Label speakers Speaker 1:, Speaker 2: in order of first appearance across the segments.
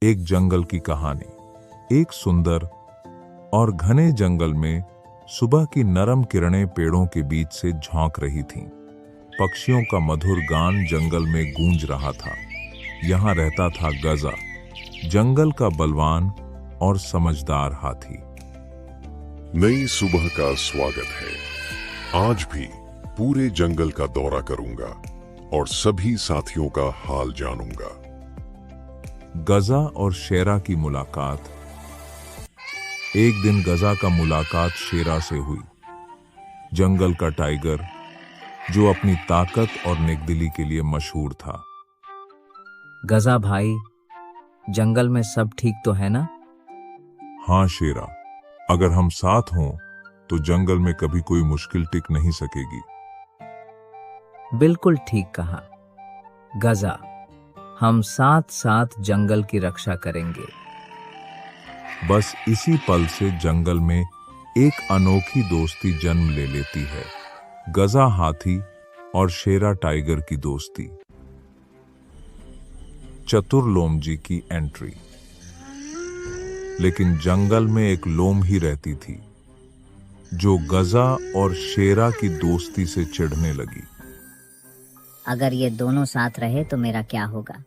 Speaker 1: एक जंगल की कहानी। एक सुंदर और घने जंगल में सुबह की नरम किरणें पेड़ों के बीच से झांक रही थीं। पक्षियों का मधुर गान जंगल में गूंज रहा था। यहाँ रहता था गजा, जंगल का बलवान और समझदार हाथी।
Speaker 2: नई सुबह का स्वागत है। आज भी पूरे जंगल का दौरा करूंगा और सभी साथियों का हाल जानूंगा।
Speaker 1: गजा और शेरा की मुलाकात। एक दिन गजा का मुलाकात शेरा से हुई। जंगल का टाइगर जो अपनी ताकत और नेकदिली के लिए मशहूर था।
Speaker 3: गजा भाई, जंगल में सब ठीक तो है ना?
Speaker 1: हाँ शेरा, अगर हम साथ हों तो जंगल में कभी कोई मुश्किल टिक नहीं सकेगी।
Speaker 3: बिल्कुल ठीक कहा गजा, हम साथ साथ जंगल की रक्षा करेंगे।
Speaker 1: बस इसी पल से जंगल में एक अनोखी दोस्ती जन्म ले लेती है। गजा हाथी और शेरा टाइगर की दोस्ती। चतुर लोमजी की एंट्री। लेकिन जंगल में एक लोम ही रहती थी जो गजा और शेरा की दोस्ती से चिढ़ने लगी।
Speaker 4: अगर ये दोनों साथ रहे तो मेरा क्या होगा?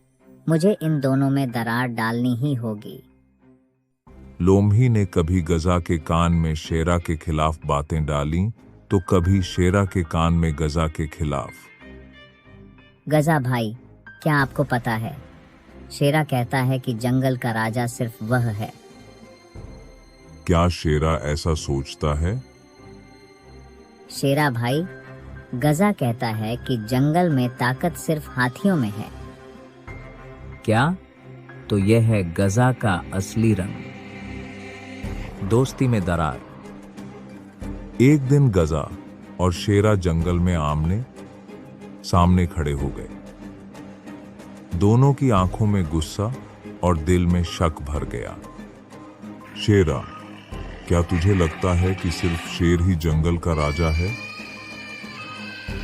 Speaker 4: मुझे इन दोनों में दरार डालनी ही होगी।
Speaker 1: लोमही ने कभी गजा के कान में शेरा के खिलाफ बातें डाली तो कभी शेरा के कान में गजा के खिलाफ।
Speaker 4: गजा भाई, क्या आपको पता है, शेरा कहता है कि जंगल का राजा सिर्फ वह है।
Speaker 1: क्या शेरा ऐसा सोचता है?
Speaker 4: शेरा भाई, गजा कहता है कि जंगल में ताकत सिर्फ हाथियों में है।
Speaker 3: क्या? तो यह है गजा का असली रंग। दोस्ती में दरार।
Speaker 1: एक दिन गजा और शेरा जंगल में आमने सामने खड़े हो गए। दोनों की आंखों में गुस्सा और दिल में शक भर गया। शेरा, क्या तुझे लगता है कि सिर्फ शेर ही जंगल का राजा है?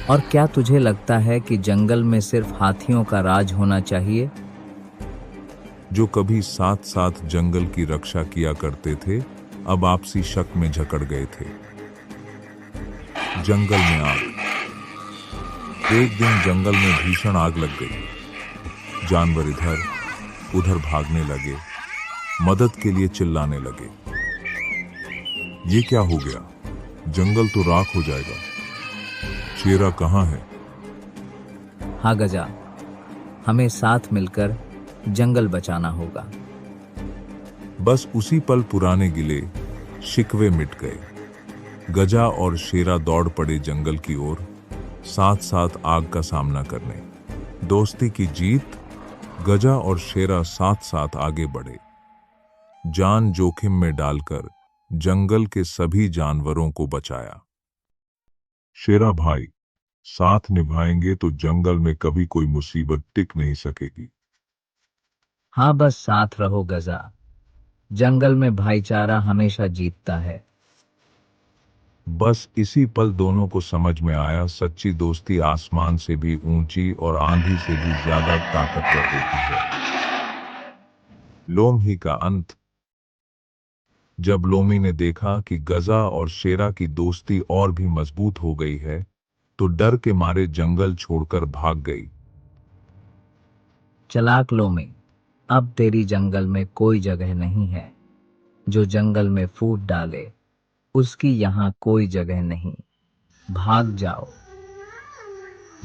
Speaker 3: और क्या तुझे लगता है कि जंगल में सिर्फ हाथियों का राज होना चाहिए?
Speaker 1: जो कभी साथ साथ जंगल की रक्षा किया करते थे, अब आपसी शक में जकड़ गए थे। जंगल में आग। एक दिन जंगल में भीषण आग लग गई। जानवर इधर उधर भागने लगे, मदद के लिए चिल्लाने लगे। ये क्या हो गया? जंगल तो राख हो जाएगा। शेरा कहाँ है?
Speaker 3: हाँ गजा, हमें साथ मिलकर जंगल बचाना होगा।
Speaker 1: बस उसी पल पुराने गिले शिकवे मिट गए। गजा और शेरा दौड़ पड़े जंगल की ओर, साथ साथ आग का सामना करने। दोस्ती की जीत। गजा और शेरा साथ साथ आगे बढ़े, जान जोखिम में डालकर जंगल के सभी जानवरों को बचाया। शेरा भाई, साथ निभाएंगे तो जंगल में कभी कोई मुसीबत टिक नहीं सकेगी।
Speaker 3: हाँ, बस साथ रहो गजा, जंगल में भाईचारा हमेशा जीतता है।
Speaker 1: बस इसी पल दोनों को समझ में आया, सच्ची दोस्ती आसमान से भी ऊंची और आंधी से भी ज्यादा ताकतवर होती है। लोमही का अंत। जब लोमी ने देखा कि गजा और शेरा की दोस्ती और भी मजबूत हो गई है, तो डर के मारे जंगल छोड़कर भाग गई।
Speaker 3: चालाक लोमी, अब तेरी जंगल में कोई जगह नहीं है। जो जंगल में फूट डाले उसकी यहाँ कोई जगह नहीं। भाग जाओ।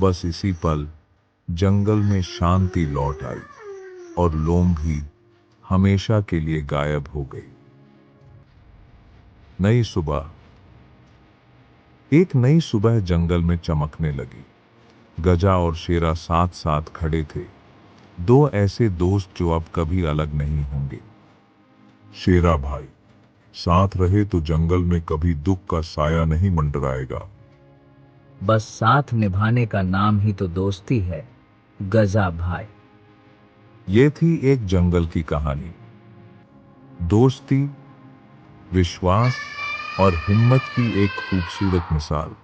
Speaker 1: बस इसी पल जंगल में शांति लौट आई और लोम भी हमेशा के लिए गायब हो गई। नई सुबह। एक नई सुबह जंगल में चमकने लगी। गजा और शेरा साथ साथ खड़े थे, दो ऐसे दोस्त जो अब कभी अलग नहीं होंगे। शेरा भाई, साथ रहे तो जंगल में कभी दुख का साया नहीं मंडराएगा।
Speaker 3: बस साथ निभाने का नाम ही तो दोस्ती है गजा भाई।
Speaker 1: ये थी एक जंगल की कहानी। दोस्ती, विश्वास और हिम्मत की एक खूबसूरत मिसाल।